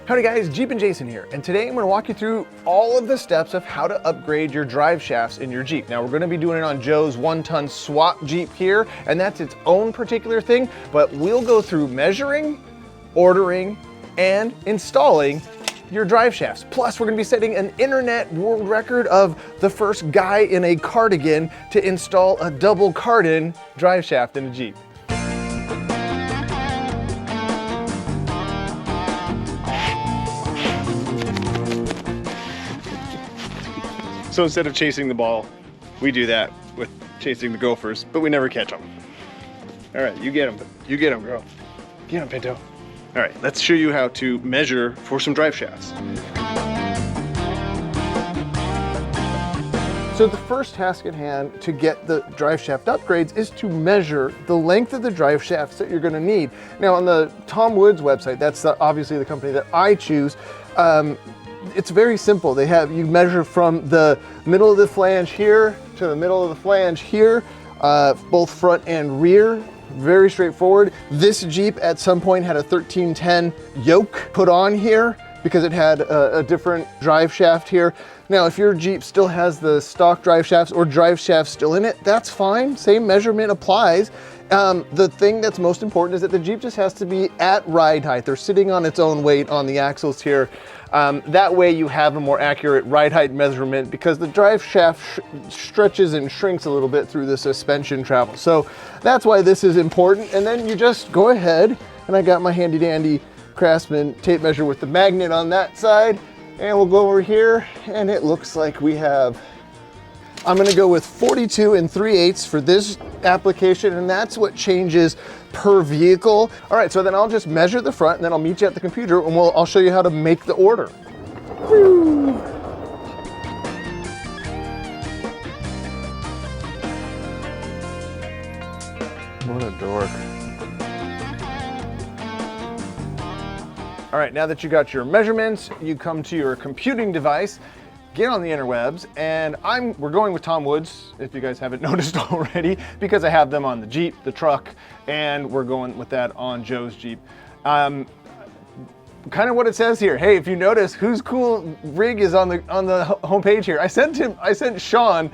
Howdy guys, Jeep and Jason here, and today I'm going to walk you through all of the steps of how to upgrade your drive shafts in your Jeep. Now we're going to be doing it on Joe's 1-ton swap Jeep here, and that's its own particular thing, but we'll go through measuring, ordering, and installing your drive shafts. Plus, we're going to be setting an internet world record of the first guy in a cardigan to install a double cardan drive shaft in a Jeep. So instead of chasing the ball, we do that with chasing the gophers, but we never catch them. All right, you get them. You get them, girl. Get them, Pinto. All right, let's show you how to measure for some drive shafts. So the first task at hand to get the drive shaft upgrades is to measure the length of the drive shafts that you're gonna need. Now on the Tom Woods website, that's obviously the company that I choose, it's very simple. They have you measure from the middle of the flange here to the middle of the flange here, both front and rear. Very straightforward. This Jeep at some point had a 1310 yoke put on here because it had a different drive shaft here. Now, if your Jeep still has the stock drive shafts or drive shafts still in it, that's fine. Same measurement applies. The thing that's most important is that the Jeep just has to be at ride height. They're sitting on its own weight on the axles here. That way you have a more accurate ride height measurement because the drive shaft stretches and shrinks a little bit through the suspension travel. So that's why this is important. And then you just go ahead, and I got my handy dandy Craftsman tape measure with the magnet on that side, and we'll go over here, and it looks like we have, I'm gonna go with 42 3/8 for this application, and that's what changes per vehicle. All right, so then I'll just measure the front, and then I'll meet you at the computer, and I'll show you how to make the order. Woo. What a dork. All right, now that you got your measurements, you come to your computing device, get on the interwebs, and we're going with Tom Woods, if you guys haven't noticed already, because I have them on the Jeep, the truck, and we're going with that on Joe's Jeep. Kind of what it says here. Hey, if you notice, whose cool rig is on the homepage here? I sent Sean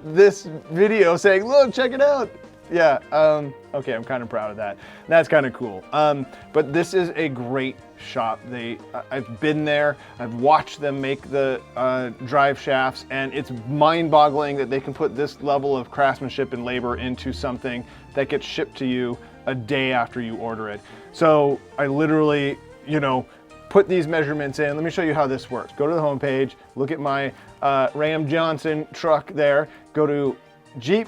this video saying, look, check it out. Yeah, okay, I'm kind of proud of that. That's kind of cool. But this is a great shop. I've been there, I've watched them make the drive shafts, and it's mind-boggling that they can put this level of craftsmanship and labor into something that gets shipped to you a day after you order it. So I literally, put these measurements in. Let me show you how this works. Go to the homepage, look at my Ram Johnson truck there, go to Jeep,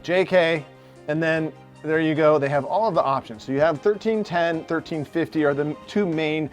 JK, and then there you go. They have all of the options. So you have 1310, 1350 are the two main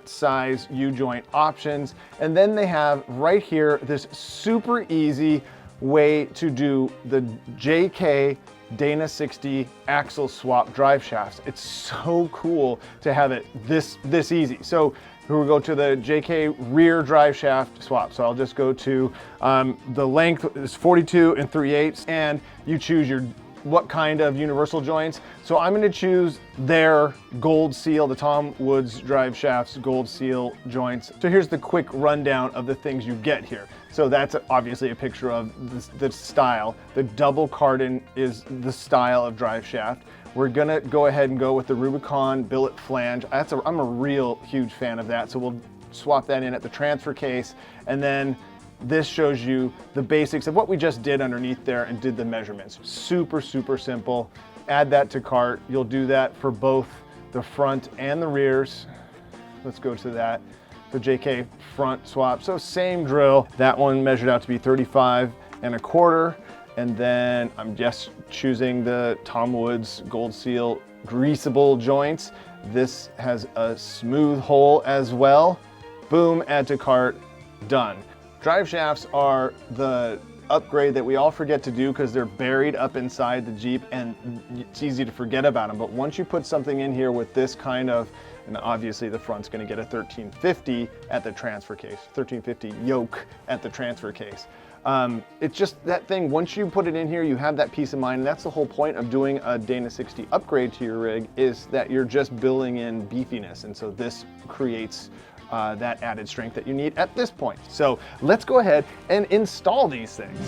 size U-joint options. And then they have right here this super easy way to do the JK Dana 60 axle swap drive shafts. It's so cool to have it this easy. So we'll go to the JK rear drive shaft swap. So I'll just go to the length is 42 3/8, and you choose what kind of universal joints. So I'm going to choose their gold seal, the Tom Woods drive shafts gold seal joints. So here's the quick rundown of the things you get here. So that's obviously a picture of the style. The double cardan is the style of drive shaft. We're gonna go ahead and go with the Rubicon billet flange. I'm a real huge fan of that. So we'll swap that in at the transfer case. And then this shows you the basics of what we just did underneath there and did the measurements. Super, super simple. Add that to cart. You'll do that for both the front and the rears. Let's go to that. The JK front swap. So same drill. That one measured out to be 35 1/4. And then I'm just choosing the Tom Woods Gold Seal greasable joints. This has a smooth hole as well. Boom, add to cart, done. Drive shafts are the upgrade that we all forget to do because they're buried up inside the Jeep and it's easy to forget about them. But once you put something in here with this kind of, and obviously the front's gonna get a 1350 at the transfer case, 1350 yoke at the transfer case. It's just that thing, once you put it in here, you have that peace of mind. And that's the whole point of doing a Dana 60 upgrade to your rig, is that you're just building in beefiness. And so this creates that added strength that you need at this point. So let's go ahead and install these things.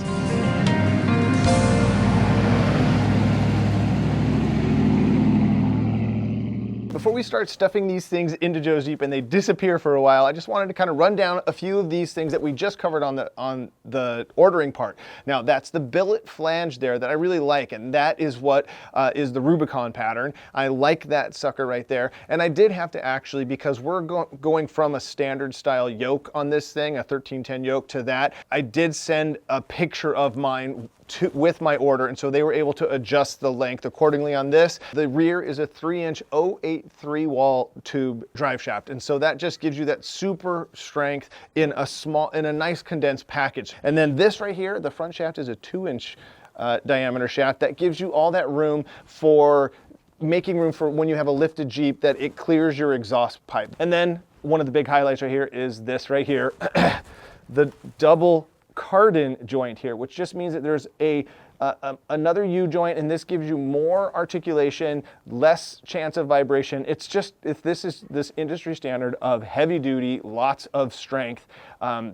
Before we start stuffing these things into Joe's Jeep and they disappear for a while, I just wanted to kind of run down a few of these things that we just covered on the ordering part. Now that's the billet flange there that I really like, and that is what is the Rubicon pattern. I like that sucker right there. And I did have to actually, because we're going from a standard style yoke on this thing, a 1310 yoke, to that, I did send a picture of mine with my order, and so they were able to adjust the length accordingly on this. The rear is a 3-inch 083 wall tube drive shaft, and so that just gives you that super strength in a nice condensed package. And then this right here, the front shaft, is a 2-inch diameter shaft that gives you all that room for making room for when you have a lifted Jeep, that it clears your exhaust pipe. And then one of the big highlights right here is this right here, the double cardan joint here, which just means that there's another U joint, and this gives you more articulation, less chance of vibration. It's just, if this is this industry standard of heavy duty, lots of strength,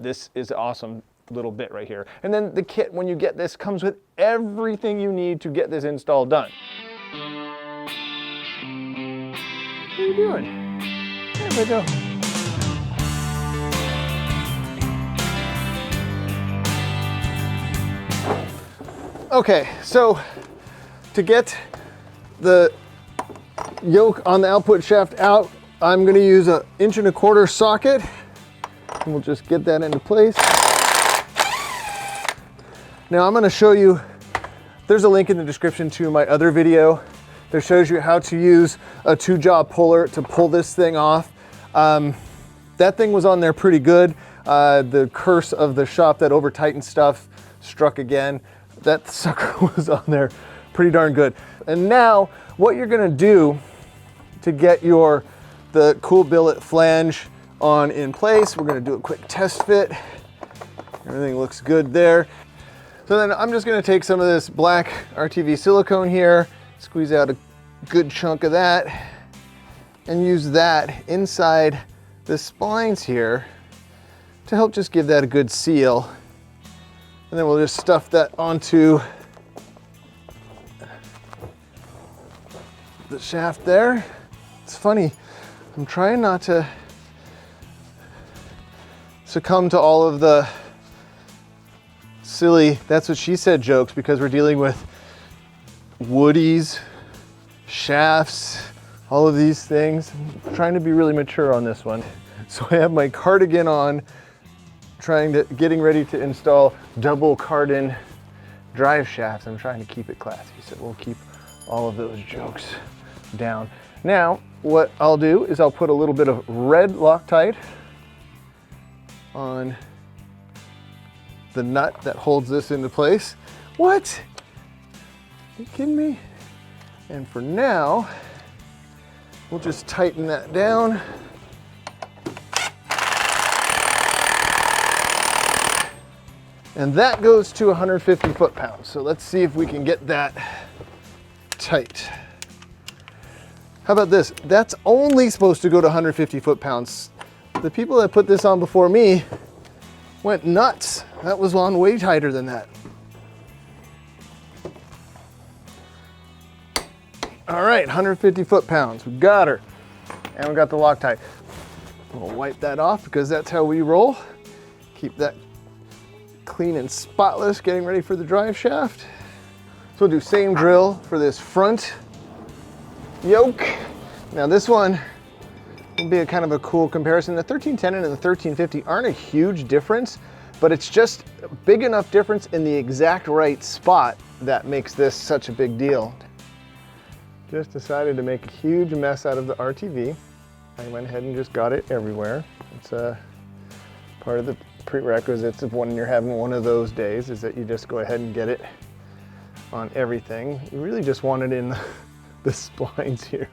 this is an awesome little bit right here. And then the kit, when you get this, comes with everything you need to get this install done. What are you doing? There we go. Okay, so to get the yoke on the output shaft out, I'm going to use an 1.25 inch socket, and we'll just get that into place. Now I'm going to show you, there's a link in the description to my other video that shows you how to use a 2-jaw puller to pull this thing off. That thing was on there pretty good. The curse of the shop that over tightened stuff struck again. That sucker was on there pretty darn good. And now what you're gonna do to get the cool billet flange on in place, we're gonna do a quick test fit. Everything looks good there. So then I'm just gonna take some of this black RTV silicone here, squeeze out a good chunk of that, and use that inside the splines here to help just give that a good seal. And then we'll just stuff that onto the shaft there. It's funny, I'm trying not to succumb to all of the silly "that's what she said" jokes, because we're dealing with woodies, shafts, all of these things. I'm trying to be really mature on this one. So I have my cardigan on, getting ready to install double cardan drive shafts. I'm trying to keep it classy, so we'll keep all of those jokes down. Now, what I'll do is I'll put a little bit of red Loctite on the nut that holds this into place. What? Are you kidding me? And for now, we'll just tighten that down. And that goes to 150 foot-pounds. So let's see if we can get that tight. How about this? That's only supposed to go to 150 foot-pounds. The people that put this on before me went nuts. That was on way tighter than that. All right, 150 foot-pounds. We got her. And we got the Loctite. We'll wipe that off because that's how we roll. Keep that clean and spotless, getting ready for the drive shaft. So we'll do same drill for this front yoke. Now this one will be a kind of a cool comparison. The 1310 and the 1350 aren't a huge difference, but it's just a big enough difference in the exact right spot that makes this such a big deal. Just decided to make a huge mess out of the RTV. I went ahead and just got it everywhere. It's part of the prerequisites of when you're having one of those days, is that you just go ahead and get it on everything. You really just want it in the splines here.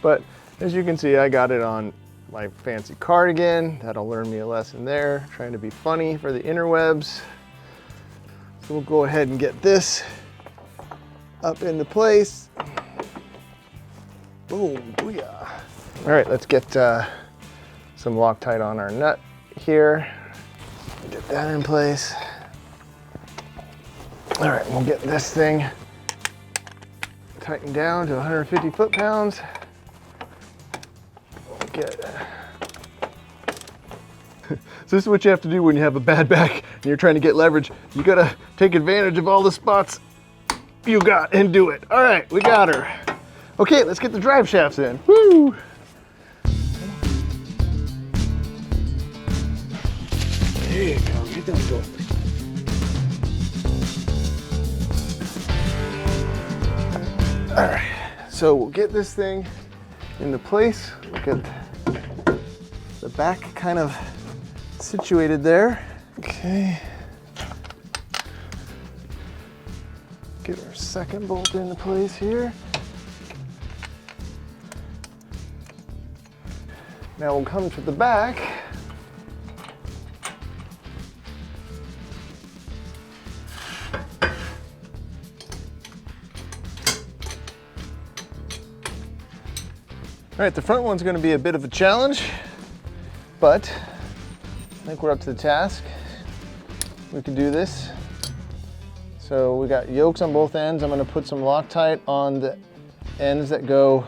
But as you can see, I got it on my fancy cardigan. That'll learn me a lesson there. Trying to be funny for the interwebs. So we'll go ahead and get this up into place. Boom, booyah. All right, let's get some Loctite on our nut here. Get that in place. All right, we'll get this thing tightened down to 150 foot-pounds. We'll get So this is what you have to do when you have a bad back and you're trying to get leverage. You gotta take advantage of all the spots you got and do it. All right, we got her. Okay, let's get the drive shafts in. Woo! There you go, get those going. All right, so we'll get this thing into place. We'll get the back kind of situated there. Okay. Get our second bolt into place here. Now we'll come to the back. All right, the front one's going to be a bit of a challenge, but I think we're up to the task. We can do this. So we got yokes on both ends. I'm going to put some Loctite on the ends that go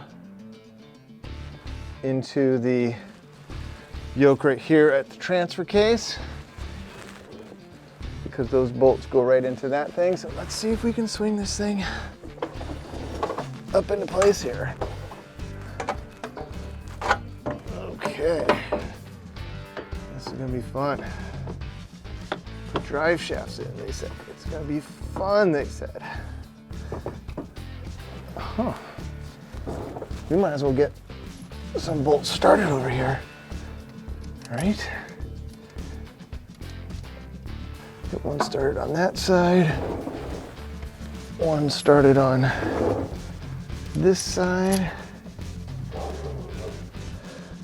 into the yoke right here at the transfer case, because those bolts go right into that thing. So let's see if we can swing this thing up into place here. Okay, this is gonna be fun. Put drive shafts in, they said. It's gonna be fun, they said. Huh. We might as well get some bolts started over here. All right. Get one started on that side. One started on this side.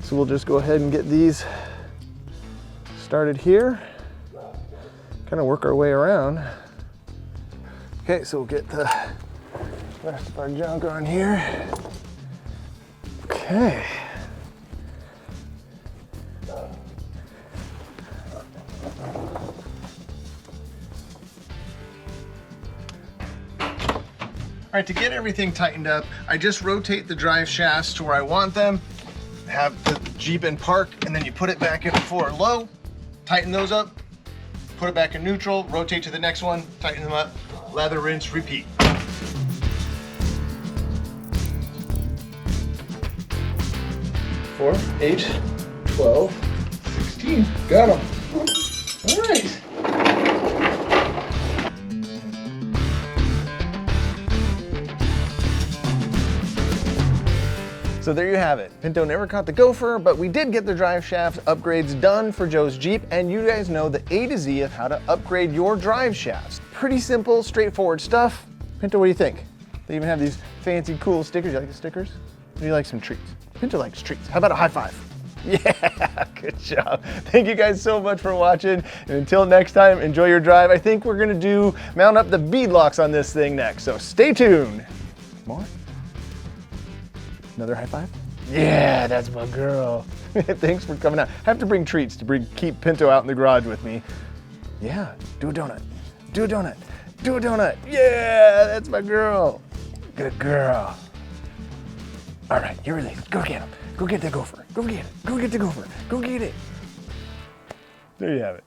So we'll just go ahead and get these started here. Kind of work our way around. Okay, so we'll get the rest of our junk on here. Okay. All right, to get everything tightened up, I just rotate the drive shafts to where I want them, have the Jeep in park, and then you put it back in forward low, tighten those up, put it back in neutral, rotate to the next one, tighten them up, lather, rinse, repeat. 4, 8, 12, 16. Got them. All right. So there you have it. Pinto never caught the gopher, but we did get the drive shaft upgrades done for Joe's Jeep, and you guys know the A to Z of how to upgrade your drive shafts. Pretty simple, straightforward stuff. Pinto, what do you think? They even have these fancy, cool stickers. You like the stickers? Or do you like some treats? Pinto likes treats. How about a high five? Yeah, good job. Thank you guys so much for watching. And until next time, enjoy your drive. I think we're gonna mount up the bead locks on this thing next, so stay tuned. More? Another high five? Yeah, that's my girl. Thanks for coming out. I have to bring treats to keep Pinto out in the garage with me. Yeah, do a donut. Do a donut. Do a donut. Yeah, that's my girl. Good girl. All right, you're released. Go get him. Go get the gopher. Go get it. Go get the gopher. Go get it. There you have it.